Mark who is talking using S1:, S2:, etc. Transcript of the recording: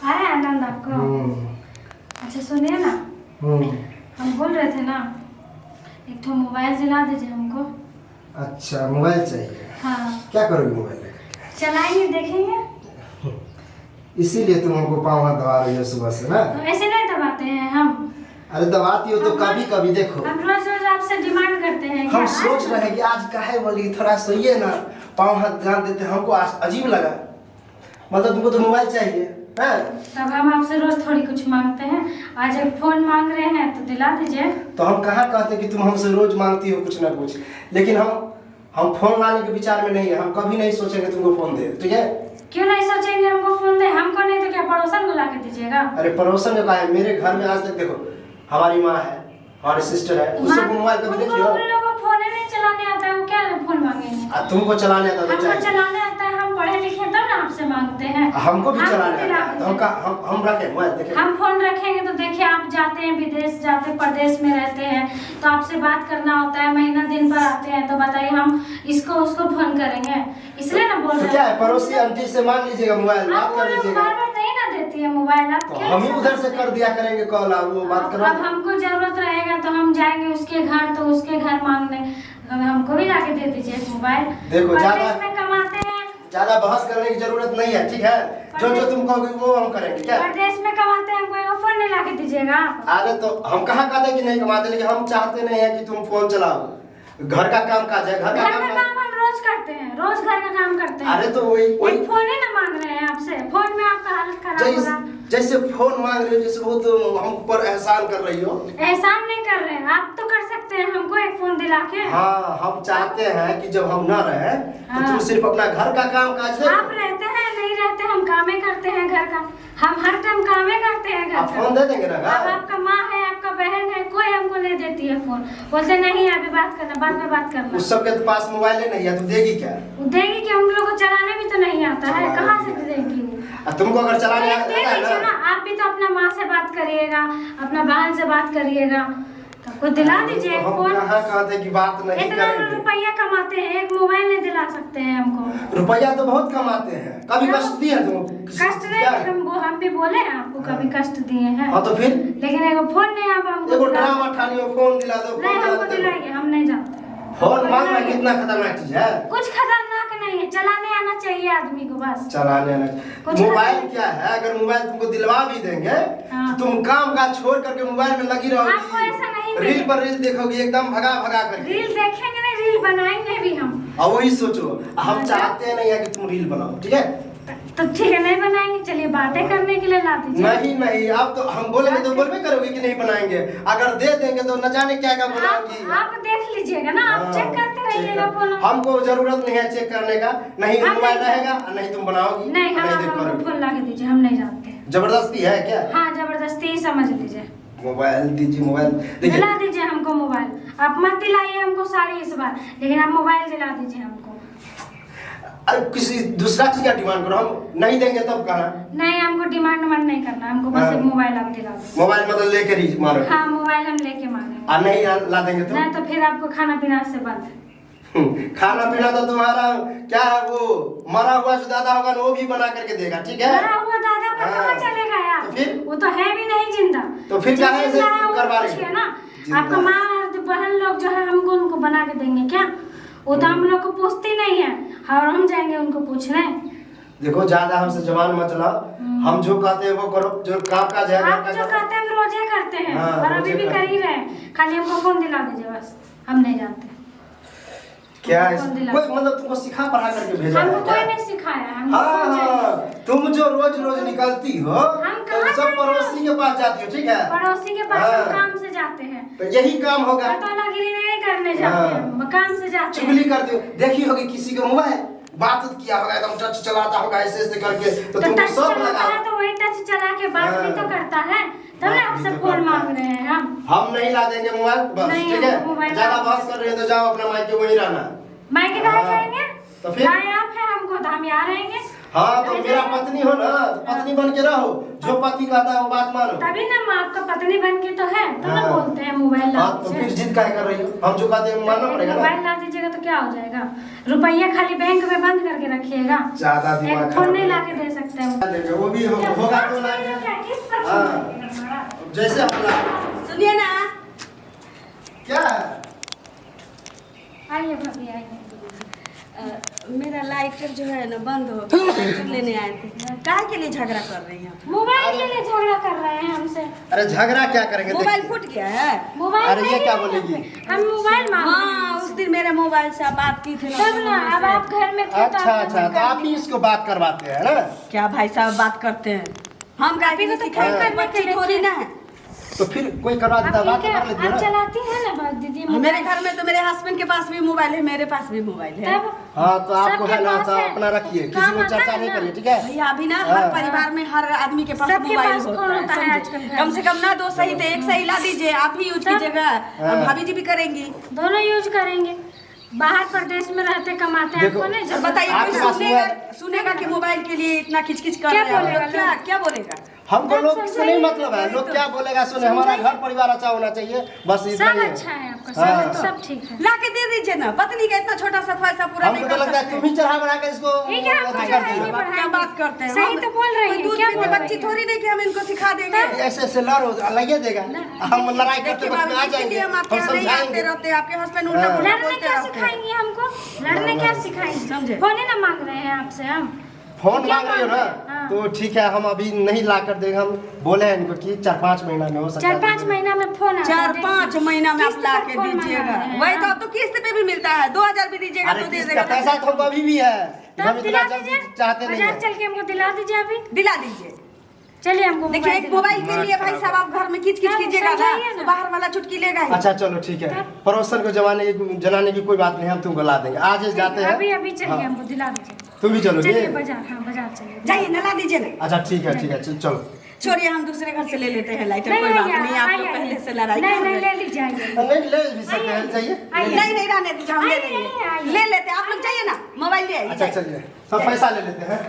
S1: आया आनंद आपको? अच्छा सुनिए ना, हम बोल रहे थे ना, एक तो मोबाइल दिला दीजिए हमको।
S2: अच्छा मोबाइल चाहिए?
S1: हाँ।
S2: क्या करोगे मोबाइल लेकर?
S1: चलाएंगे, देखेंगे।
S2: इसीलिए तुम हमको पाँव हाथ दबा रही हो सुबह से ना?
S1: तो ऐसे नहीं दबाते हैं हम।
S2: अरे दबाती हो तो कभी कभी देखो।
S1: हम रोज रोज आपसे डिमांड करते हैं।
S2: हम सोच रहे हैं कि आज काहे बोली, थोड़ा सोइए ना, पाँव हाथ ध्यान देते, हमको अजीब लगा। मतलब तुमको तो मोबाइल चाहिए है?
S1: तब हम आपसे रोज थोड़ी कुछ मांगते हैं, आज एक फोन मांग रहे हैं तो दिला दीजिए।
S2: तो हम कहाँ कहते कि तुम हमसे रोज मांगती हो कुछ ना कुछ, लेकिन हम फोन लाने के विचार में नहीं है। हम कभी नहीं सोचेंगे तुमको फोन दे, ठीक है?
S1: क्यों नहीं सोचेंगे हमको फोन दे? हमको नहीं तो क्या पड़ोसन को ला के दीजिएगा?
S2: अरे पड़ोसन जो है, मेरे घर में आज तक देखो, हमारी माँ है, हमारी सिस्टर है, उससे मोबाइल कभी देखी हो?
S1: उन लोगों को फोन ही नहीं चलाने आता है, वो क्या फोन मांगेंगे?
S2: तुमको चलाने आता है?
S1: हमको चलाने आता है, हम पढ़े लिखे तब ना आपसे मांगते हैं।
S2: हमको भी चलाने आता है, तो हम रखे मोबाइल देखें।
S1: हम फोन रखेंगे तो देखिए, आप जाते हैं विदेश, जाते प्रदेश में रहते हैं तो आपसे बात करना होता है, महीना दिन पर आते हैं, तो बताइए हम इसको उसको फोन करेंगे? इसलिए ना बोल रहे हैं।
S2: क्या है, पड़ोसी आंटी से मांग लीजिएगा मोबाइल, बात कर लीजिएगा।
S1: बार बार नहीं ना देती है मोबाइल, आप
S2: तो हम ही उधर से कर दिया करेंगे कॉल, आप वो बात करो।
S1: अब हमको जरूरत रहेगा तो हम जाएंगे उसके घर, तो उसके घर मांगने, हमको भी लाके दे दीजिए मोबाइल।
S2: देखो ज्यादा
S1: में कमाते हैं,
S2: ज्यादा बहस करने की जरूरत नहीं है, ठीक है? जो तुम कहोगे वो हम करेंगे। क्या
S1: प्रदेश में कमाते हैं, हमको फोन नहीं लाके दीजिएगा?
S2: अरे तो हम कहाँ कहते कि नहीं कमाते, लेकिन हम चाहते नहीं है कि तुम फोन चलाओ। घर का काम काज है, घर का काम
S1: हम रोज करते हैं, रोज घर का काम करते हैं।
S2: अरे तो वही
S1: फोन ही ना मांग रहे हैं आपसे, फोन में आपका हालत खराब हो रहा है।
S2: जैसे फोन मांग रही हो, जैसे वो तो हम पर एहसान कर रही हो।
S1: एहसान नहीं कर रहे हैं, आप तो कर सकते हैं हमको एक फोन दिला के।
S2: हाँ, हम चाहते हैं कि जब हम न रहे तो तुम सिर्फ अपना घर का काम काज है।
S1: आप रहते हैं नहीं रहते, हम कामे करते हैं घर का, हम हर टाइम कामे करते हैं घर
S2: का। फोन दे देंगे ना?
S1: अब आपका माँ है, आपका बहन है, कोई हमको नहीं देती है फोन, बोलते नहीं अभी बात करना, बाद में बात करना।
S2: उस सबके तो पास मोबाइल नहीं है, तो देगी क्या?
S1: देगी कि हम लोग को चलाने भी तो नहीं आता है, कहाँ से देगी?
S2: तुमको अगर चलाने आता है
S1: ना, आप भी तो अपना माँ से बात करिएगा, अपना बहन से बात करिएगा, तो दिला दीजिए फोन।
S2: कहाँ कहते कि बात नहीं
S1: इतना
S2: करेंगे?
S1: रुपया कमाते हैं, एक मोबाइल नहीं दिला सकते हैं हमको?
S2: रुपया तो बहुत कमाते हैं, कभी कष्ट दिए तुम?
S1: कष्ट नहीं, हम भी बोले आपको कभी कष्ट दिए हैं?
S2: हाँ तो फिर?
S1: लेकिन एगो फोन नहीं, आप हमको
S2: एगो ड्रामा ठानी हो, फोन दिला दो।
S1: नहीं, हमको दिलाइए, हम नहीं जानते।
S2: फोन मांगना कितना खतरनाक चीज है?
S1: कुछ खतरनाक नहीं है, चलाने आना चाहिए आदमी को, बस
S2: चलाने आना। मोबाइल क्या है, अगर मोबाइल तुमको दिलवा भी देंगे तो तुम काम काज छोड़ करके मोबाइल में लगी रहोगी।
S1: आपको ऐसा नहीं,
S2: रील पर रील देखोगी, एकदम भगा भगा कर।
S1: रील देखेंगे नहीं, रील बनाएंगे भी हम।
S2: और वही सोचो, हम चाहते नहीं है कि तुम रील बनाओ, ठीक है?
S1: तो ठीक है, नहीं बनाएंगे, चलिए बातें करने के लिए ला दीजिए।
S2: नहीं, अब तो हम बोलेंगे तो बोलबे करोगे कि नहीं बनाएंगे। अगर दे देंगे तो न जाने क्या क्या बनाओगी।
S1: आप देख लीजिएगा ना, आप चेक करते रहिएगा फोन।
S2: हमको जरूरत नहीं है चेक करने का, नहीं मोबाइल रहेगा, नहीं तुम बनाओगी,
S1: नहीं, हम फोन ला के दीजिए, हम नहीं जानते।
S2: जबरदस्ती है क्या?
S1: हाँ, जबरदस्ती ही समझ लीजिए।
S2: मोबाइल दीजिए, मोबाइल
S1: दिला दीजिए हमको मोबाइल। आप मत दिलाइए हमको साड़ी इस बार, लेकिन आप मोबाइल दिला दीजिए हमको।
S2: अरे किसी दूसरा चीज का डिमांड करो, हम नहीं देंगे तब कहना।
S1: नहीं, हमको डिमांड नहीं करना, हमको बस एक मोबाइल आप दिला दीजिए।
S2: मोबाइल मतलब लेकर ही मारो?
S1: हाँ, मोबाइल हम लेके मांगेंगे।
S2: और नहीं ला देंगे तो?
S1: नहीं तो फिर आपको खाना पीना से बंद।
S2: खाना पीना तो तुम्हारा क्या है, वो मरा हुआ जो दादा होगा वो भी बना करके देगा, ठीक है?
S1: मरा हुआ दादा पर कहाँ चलेगा यार?
S2: तो फिर
S1: वो तो है भी नहीं जिंदा,
S2: तो फिर क्या है करवा रही
S1: है ना? आपका माँ बहन लोग जो है, हमको उनको बना के देंगे क्या? वो तो हम लोग को पूछती नहीं है, और हम जाएंगे उनको पूछने।
S2: देखो ज्यादा हमसे जबान मत चलाओ, हम जो कहते हैं वो करो, जो काम काज है
S1: आप जो कहते हैं हम रोजे करते हैं।
S2: हाँ,
S1: और अभी भी कर ही रहे हैं, खाली हमको फोन दिला दीजिए बस, हम नहीं जानते
S2: क्या है। कोई मतलब तुमको सिखा पढ़ा करके भेजा
S1: हमको
S2: है?
S1: कोई नहीं सिखाया।
S2: हाँ, तुम जो रोज रोज निकलती हो तो सब पड़ोसी के पास जाती हो, ठीक है?
S1: पड़ोसी के पास हम काम से जाते हैं,
S2: तो यही काम होगा।
S1: तोलागिरी नहीं करने जाते हैं, काम से जाते हैं।
S2: चुगली करती हो, देखी होगी किसी को मोबाइल बात किया होगा, एकदम टच चलाता होगा ऐसे ऐसे करके, तो तुमको
S1: टच
S2: सब
S1: चलाता है तो वही टच चला के बात भी तो करता है, तब ना आपसे फोन मांग रहे हैं हम
S2: नहीं ला देंगे मोबाइल, बस ठीक है? ज्यादा बहस कर रहे हैं तो जाओ अपना मायके वहीं रहना।
S1: मायके कहाँ जाएंगे?
S2: तो फिर
S1: आप है हमको, तो हम यहाँ रहेंगे।
S2: हाँ, तो मेरा पत्नी हो ना, तो पत्नी बन के रहो, जो पति कहता है वो बात मानो।
S1: तभी ना माँ आपका पत्नी बन के तो है, तो ना बोलते हैं मोबाइल ला
S2: तो फिर जिद काहे कर रही हो? हम जो कहते हैं मानना पड़ेगा ना।
S1: मोबाइल ला दीजिएगा तो क्या हो जाएगा? रुपया खाली बैंक में बंद करके रखिएगा,
S2: ज्यादा दिमाग
S1: फोन नहीं ला के दे सकते हैं।
S2: वो भी होगा तो ना जैसे हमला।
S3: सुनिए ना,
S2: क्या है?
S1: आइए भाभी आइए।
S3: मेरा लाइटर जो है ना बंद हो, लाइटर लेने आए थे। काहे के लिए झगड़ा कर रही हैं?
S1: मोबाइल के लिए झगड़ा कर रहे हैं हमसे।
S2: अरे झगड़ा क्या करेंगे?
S3: मोबाइल
S2: देखिए।
S3: फूट गया है।
S1: मोबाइल
S2: अरे ये
S1: नहीं
S2: क्या
S1: है
S2: बोलेगी?
S1: यहाँ पे। हम मोबाइल मांग रहे हैं
S3: हाँ,
S1: हमसे।
S3: उस दिन मेरे मोबाइल से आप बात की थी
S1: तब ना, अब आप घर में थे तो
S2: अच्छा
S1: आपने
S2: अच्छा, तो
S1: कर
S2: आप ही
S1: दिया।
S2: इसको बात करवाते हैं ना?
S3: क्या भाई साहब बात करते हैं? हम काहे के लिए
S1: तो
S3: सिखाएंगे?
S1: फोन करने के
S3: बच्ची
S1: लिए
S3: थोड़ी
S1: थे।
S3: ना है।
S2: तो फिर कोई करवा देता,
S1: आप
S2: बात
S1: ठीक है,
S2: कर लेती है
S1: आप
S2: ना?
S1: चलाती हैं ना बात दीदी मोबाइल?
S3: मेरे घर में तो मेरे हस्बैंड के पास भी मोबाइल है, मेरे पास भी मोबाइल है।
S1: तब
S2: हाँ तो आपको
S1: सबके
S2: है ना,
S1: पास
S2: तो
S1: है।
S2: अपना रखिए, किसी
S1: काम
S2: को
S1: आता
S2: चर्चा
S1: है
S2: नहीं
S1: ना।
S2: करिए, ठीक है?
S3: भैया अभी ना हर
S2: हाँ।
S3: परिवार में हर आदमी के पास
S1: सबके
S3: मोबाइल
S1: पास
S3: होता
S1: फोन
S3: है,
S1: होता है
S3: समझे?
S1: आजकल घर
S3: कम
S1: में।
S3: से कम ना 2 सही तो 1 सही ला दीजिए, आप ही यूज
S1: तब?
S3: कीजिएगा
S2: हाँ।
S3: और भाभी जी भी करेंगी।
S1: दोनों यूज करेंगे। बाहर प्रदेश में रहते कमाते हैं,
S2: देखो,
S1: आपको नहीं
S3: और
S1: जरूरत।
S3: बताइए
S2: आपके
S3: कोई
S2: पास
S3: सुनेगा कि मोबाइल के लिए इतना खिचखिच कर
S1: क्या
S3: रहे हैं?
S1: बोलेगा
S3: लोग क्या
S1: लोग?
S3: क्या बोलेगा?
S2: हमको
S1: बात
S2: लोग से
S1: समझाइए।
S2: नहीं मतलब है, लोग क्या बोलेगा सुने, हमारा घर परिवार अच्छा होना चाहिए, बस इतना
S1: सब
S2: ही है।
S1: अच्छा है आपका,
S2: हाँ।
S1: सब ठीक है।
S3: ला के दे दीजिए ना, पत्नी का इतना छोटा सा फैसला पूरा नहीं
S2: हमको तो
S3: कर
S2: लगता है
S3: सकते।
S2: तुम ही चढ़ा बढ़ा के इसको
S1: ये क्या आपको
S2: अथी कर
S1: चढ़ाएंगे,
S2: दिए।
S1: बढ़ाएंगे?
S3: क्या बात करते हैं?
S1: सही
S3: हम-
S1: तो बोल रही
S3: कोई
S1: हैं,
S3: दूध
S1: क्या
S3: पीते
S1: बोल रही
S3: बच्ची
S1: हैं?
S3: थोड़ी नहीं कि हम इनको सिखा देंगे।
S2: ऐसे ऐसे लड़ो लगे देगा, हम लड़ाई करते
S3: देखिए
S2: वक्त
S3: भाभी,
S2: आ
S3: इसीलिए
S2: जाएंगे,
S3: हम आपके
S2: हम
S3: यहाँ नहीं आते
S2: समझाएंगे।
S3: रहते हैं। आपके हस्बैंड उल्टा
S2: हाँ।
S3: पुल्टा
S1: लड़ने
S3: बोलते
S1: क्या
S3: रहते हैं।
S1: सिखाएंगे हमको? लड़ने क्या सिखाएंगे?
S3: समझे?
S1: फोन ही ना मांग रहे हैं आपसे हम।
S2: फोन
S1: क्या
S2: मांग रही हो ना,
S1: हाँ।
S2: तो ठीक है, हम अभी नहीं ला कर देंगे, हम बोले हैं इनको कि 4-5 महीना में हो सकता है।
S1: 4-5 महीना में फोन आता है,
S3: 4-5 महीना में आप
S1: किस्त
S3: ला
S1: पर
S3: के
S1: फोन मंगा
S3: दीजिएगा।
S1: रहे हैं।
S3: वही तो, अब तो किस्त पे भी मिलता है, 2000 भी दीजिएगा
S2: अरे
S3: तो दे
S2: किसका
S3: देगा।
S2: पैसा तो हमको अभी भी है,
S1: तब
S2: हम
S1: दिला
S2: इतना
S1: दीजिए,
S2: जल्दी चाहते नहीं
S1: बाजार
S2: है।
S1: चल के हमको दिला दीजिए अभी।
S3: दिला दीजिए।
S1: चलिए हमको
S3: देखिए एक मोबाइल के लिए भाई साहब आप घर में किच किच
S1: हाँ,
S3: कीजिएगा ना,
S1: समझाइए ना।
S3: तो बाहर वाला चुटकी लेगा ही।
S2: अच्छा चलो ठीक है, पड़ोसन को जनाने की कोई बात नहीं, हम तुमको ला देंगे, आज ही जाते हैं।
S1: अभी अभी चलिए,
S2: हाँ।
S1: हमको दिला दीजिए।
S2: तुम भी चलोगे?
S1: चलिए बाजार, हाँ बाजार चलिए।
S3: जाइए ना, ला दीजिए ना।
S2: अच्छा ठीक है चलो।
S3: छोड़िए, हम दूसरे घर से ले लेते हैं लाइटर,
S1: नहीं
S3: कोई बात
S1: नहीं
S3: नहीं। आप लोग
S1: आइए,
S3: पहले से लड़ाई
S1: नहीं
S3: कर
S1: नहीं
S3: रहे
S1: ले लीजिए आइए।
S2: नहीं ले भी सकते हैं, चाहिए
S1: आइए।
S3: नहीं रहने दीजिए, हम ले
S1: आइए,
S3: लेंगे।
S1: आइए।
S3: ले लेते हैं, आप लोग जाइए ना, मोबाइल ले आइए।
S2: अच्छा चलिए, सब पैसा ले लेते हैं।